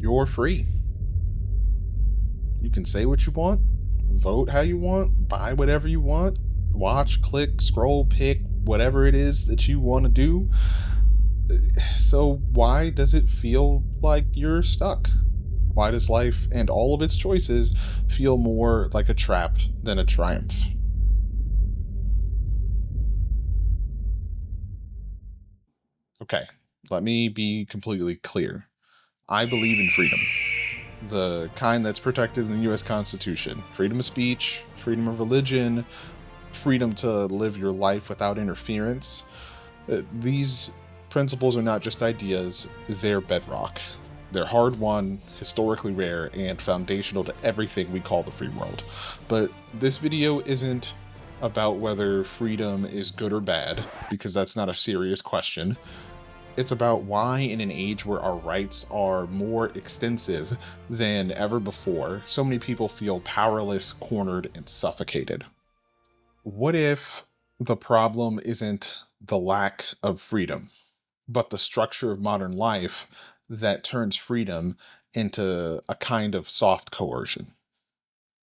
You're free. You can say what you want, vote how you want, buy whatever you want, watch, click, scroll, pick, whatever it is that you want to do. So, why does it feel like you're stuck? Why does life and all of its choices feel more like a trap than a triumph? Okay, let me be completely clear. I believe in freedom, the kind that's protected in the US Constitution: freedom of speech, freedom of religion, freedom to live your life without interference. These principles are not just ideas, they're bedrock. They're hard won, historically rare, and foundational to everything we call the free world. But this video isn't about whether freedom is good or bad, because that's not a serious question. It's about why, in an age where our rights are more extensive than ever before, so many people feel powerless, cornered, and suffocated. What if the problem isn't the lack of freedom, but the structure of modern life that turns freedom into a kind of soft coercion?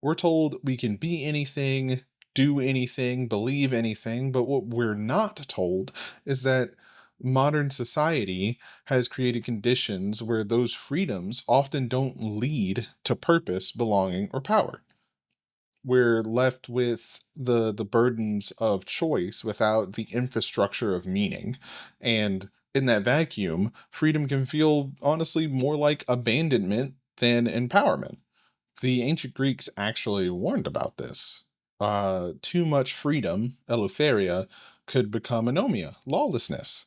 We're told we can be anything, do anything, believe anything, but what we're not told is that modern society has created conditions where those freedoms often don't lead to purpose, belonging, or power. We're left with the burdens of choice without the infrastructure of meaning. And in that vacuum, freedom can feel honestly more like abandonment than empowerment. The ancient Greeks actually warned about this. Too much freedom, eleutheria, could become anomia, lawlessness.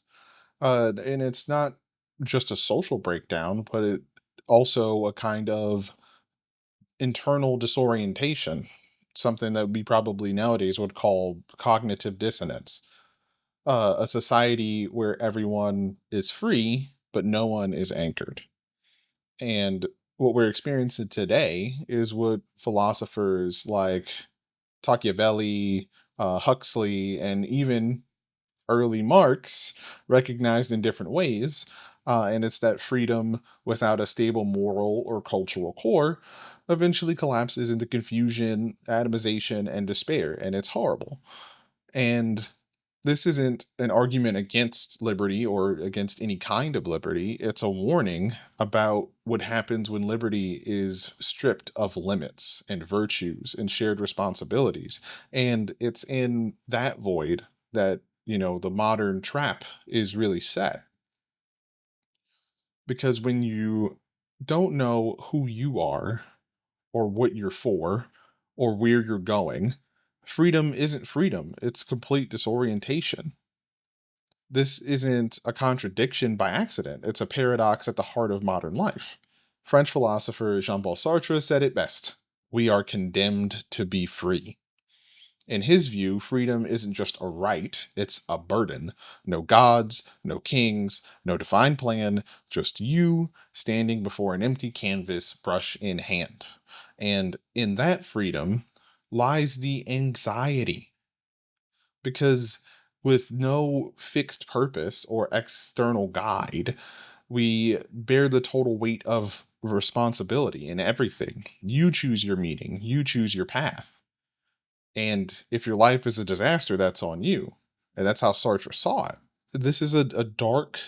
And it's not just a social breakdown, but it also a kind of internal disorientation, something that we probably nowadays would call cognitive dissonance. A society where everyone is free, but no one is anchored. And what we're experiencing today is what philosophers like Machiavelli, Huxley, and even early Marx recognized in different ways. And it's that freedom without a stable moral or cultural core eventually collapses into confusion, atomization, and despair. And it's horrible. And this isn't an argument against liberty or against any kind of liberty. It's a warning about what happens when liberty is stripped of limits and virtues and shared responsibilities. And it's in that void that, the modern trap is really set. Because when you don't know who you are or what you're for or where you're going, freedom isn't freedom, it's complete disorientation. This isn't a contradiction by accident, it's a paradox at the heart of modern life. French philosopher Jean-Paul Sartre said it best: we are condemned to be free. In his view, freedom isn't just a right, it's a burden. No gods, no kings, no divine plan, just you standing before an empty canvas, brush in hand. And in that freedom lies the anxiety, because with no fixed purpose or external guide, we bear the total weight of responsibility in everything. You choose your meaning, you choose your path. And if your life is a disaster, that's on you. And that's how Sartre saw it. This is a dark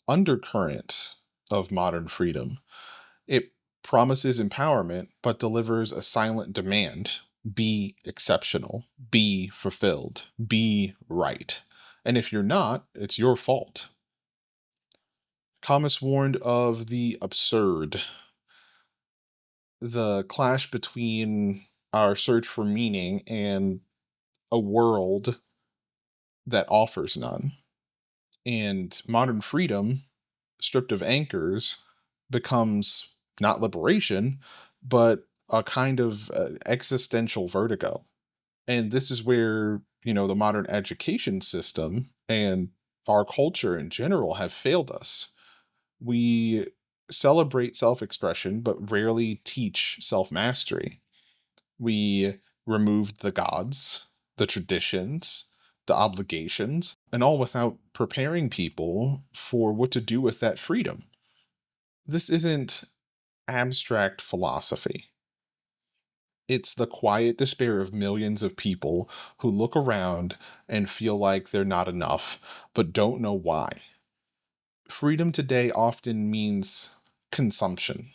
undercurrent of modern freedom. It promises empowerment, but delivers a silent demand: be exceptional, be fulfilled, be right. And if you're not, it's your fault. Thomas warned of the absurd, the clash between our search for meaning and a world that offers none. And modern freedom, stripped of anchors, becomes not liberation, but a kind of existential vertigo. And this is where, the modern education system and our culture in general have failed us. We celebrate self expression, but rarely teach self mastery. We removed the gods, the traditions, the obligations, and all without preparing people for what to do with that freedom. This isn't abstract philosophy. It's the quiet despair of millions of people who look around and feel like they're not enough, but don't know why. Freedom today often means consumption.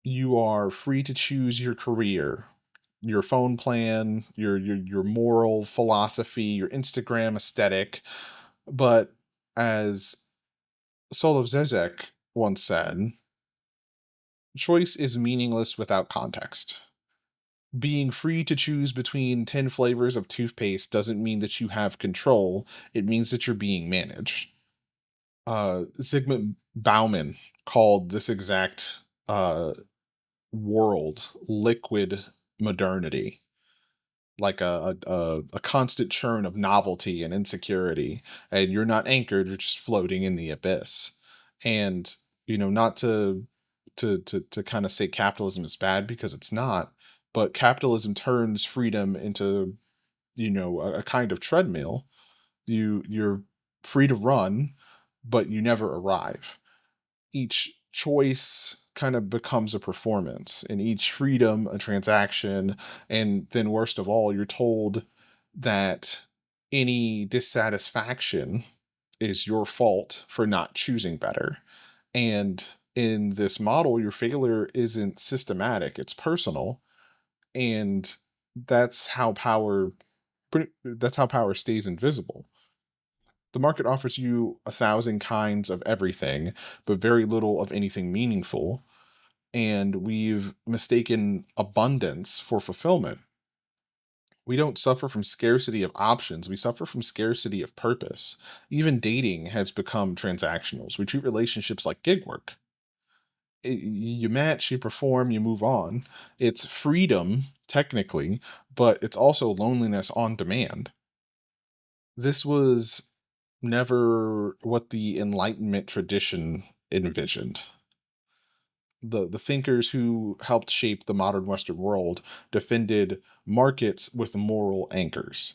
You are free to choose your career, your phone plan, your moral philosophy, your Instagram aesthetic. But as Soloviev Zizek once said, choice is meaningless without context. Being free to choose between 10 flavors of toothpaste doesn't mean that you have control. It means that you're being managed. Zygmunt Bauman called this exact world liquid modernity, like a constant churn of novelty and insecurity, and you're not anchored, you're just floating in the abyss. And not to kind of say capitalism is bad, because it's not, but capitalism turns freedom into a kind of treadmill. You're free to run, but you never arrive. Each choice kind of becomes a performance, and each freedom a transaction. And then, worst of all, you're told that any dissatisfaction is your fault for not choosing better. And in this model, your failure isn't systematic, it's personal. And that's how power that's how power stays invisible. The market offers you 1,000 kinds of everything, but very little of anything meaningful. And we've mistaken abundance for fulfillment. We don't suffer from scarcity of options, we suffer from scarcity of purpose. Even dating has become transactional. We treat relationships like gig work. You match, you perform, you move on. It's freedom, technically, but it's also loneliness on demand. This was never what the Enlightenment tradition envisioned. The thinkers who helped shape the modern Western world defended markets with moral anchors.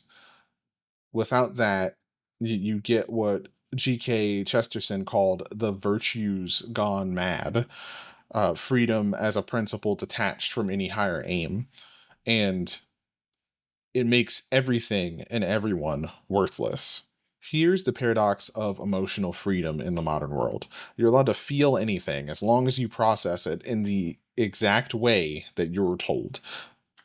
Without that, you get what G.K. Chesterton called the virtues gone mad, freedom as a principle detached from any higher aim. And it makes everything and everyone worthless. Here's the paradox of emotional freedom in the modern world. You're allowed to feel anything as long as you process it in the exact way that you're told.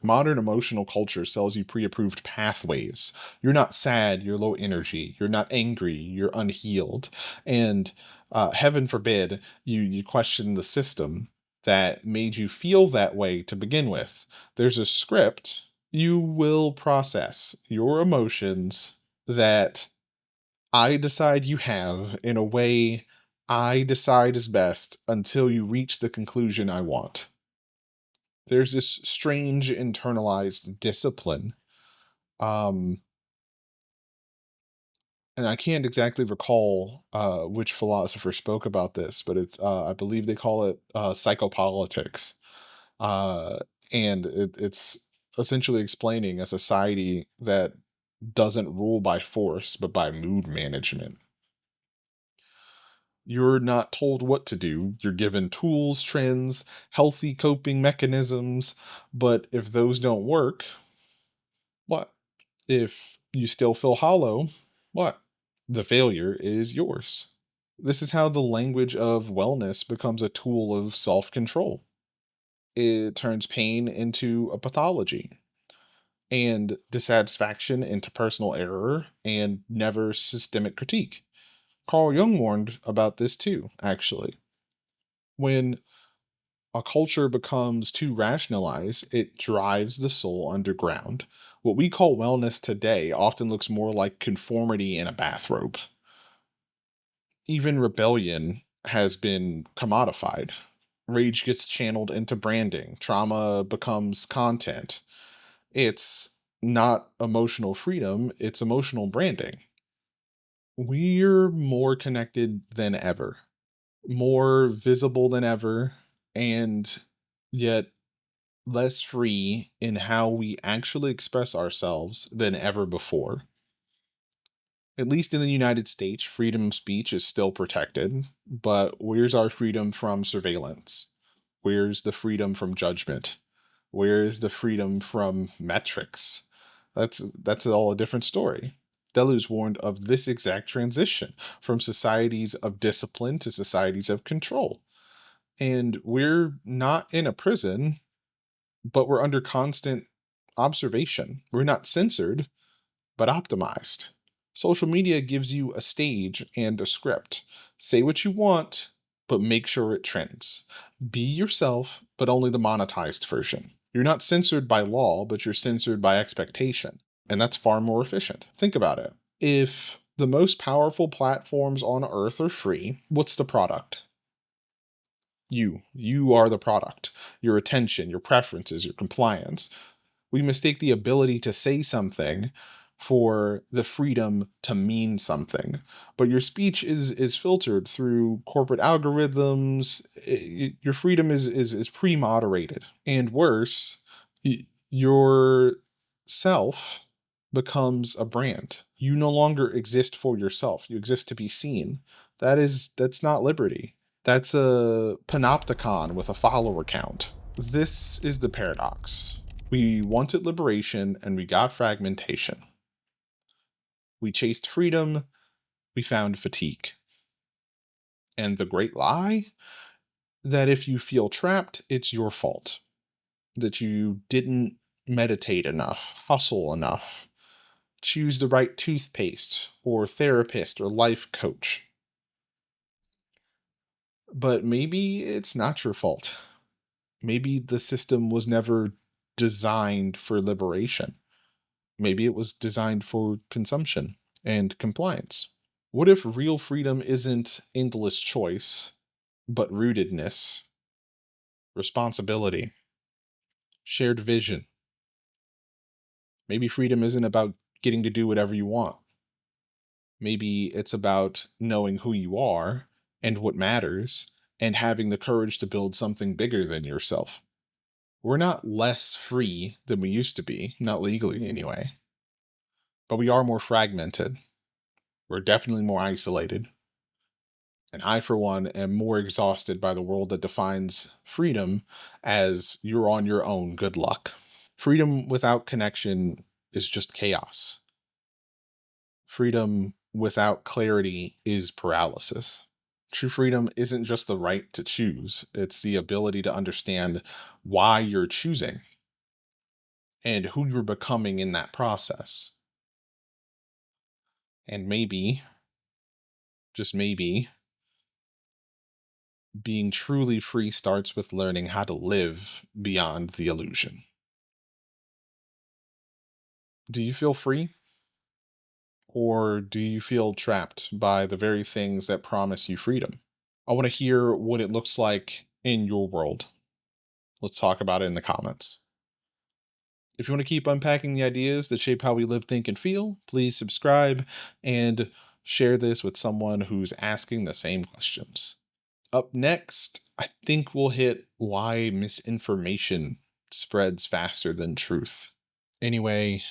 Modern emotional culture sells you pre-approved pathways. You're not sad, you're low energy. You're not angry, you're unhealed. And heaven forbid you question the system that made you feel that way to begin with. There's a script. You will process your emotions that I decide you have in a way I decide is best until you reach the conclusion I want. There's this strange internalized discipline. Um, and I can't exactly recall which philosopher spoke about this, but it's I believe they call it psychopolitics. Uh, and it's essentially explaining a society that doesn't rule by force, but by mood management. You're not told what to do. You're given tools, trends, healthy coping mechanisms, but if those don't work, what? If you still feel hollow, what? The failure is yours. This is how the language of wellness becomes a tool of self control. It turns pain into a pathology, and dissatisfaction into personal error, and never systemic critique. Carl Jung warned about this too, actually. When a culture becomes too rationalized, it drives the soul underground. What we call wellness today often looks more like conformity in a bathrobe. Even rebellion has been commodified. Rage gets channeled into branding, trauma becomes content. It's not emotional freedom, it's emotional branding. We're more connected than ever, more visible than ever, and yet less free in how we actually express ourselves than ever before. At least in the United States, freedom of speech is still protected, but where's our freedom from surveillance? Where's the freedom from judgment? Where is the freedom from metrics? That's all a different story. Deleuze warned of this exact transition from societies of discipline to societies of control. And we're not in a prison, but we're under constant observation. We're not censored, but optimized. Social media gives you a stage and a script. Say what you want, but make sure it trends. Be yourself, but only the monetized version. You're not censored by law, but you're censored by expectation. And that's far more efficient. Think about it. If the most powerful platforms on earth are free, what's the product? You are the product. Your attention, your preferences, your compliance. We mistake the ability to say something for the freedom to mean something. But your speech is filtered through corporate algorithms. Your freedom is pre-moderated. And worse, your self becomes a brand. You no longer exist for yourself. You exist to be seen. That's not liberty. That's a panopticon with a follower count. This is the paradox. We wanted liberation and we got fragmentation. We chased freedom, we found fatigue. And the great lie? That if you feel trapped, it's your fault. That you didn't meditate enough, hustle enough, choose the right toothpaste or therapist or life coach. But maybe it's not your fault. Maybe the system was never designed for liberation. Maybe it was designed for consumption and compliance. What if real freedom isn't endless choice, but rootedness, responsibility, shared vision? Maybe freedom isn't about getting to do whatever you want. Maybe it's about knowing who you are and what matters and having the courage to build something bigger than yourself. We're not less free than we used to be, not legally anyway. But we are more fragmented. We're definitely more isolated. And I, for one, am more exhausted by the world that defines freedom as you're on your own, good luck. Freedom without connection is just chaos. Freedom without clarity is paralysis. True freedom isn't just the right to choose, it's the ability to understand why you're choosing and who you're becoming in that process. And maybe, just maybe, being truly free starts with learning how to live beyond the illusion. Do you feel free? Or do you feel trapped by the very things that promise you freedom? I want to hear what it looks like in your world. Let's talk about it in the comments. If you want to keep unpacking the ideas that shape how we live, think, and feel, please subscribe and share this with someone who's asking the same questions. Up next, I think we'll hit why misinformation spreads faster than truth. Anyway,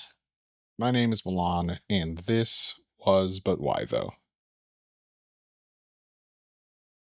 my name is Milan, and this was But Why Though?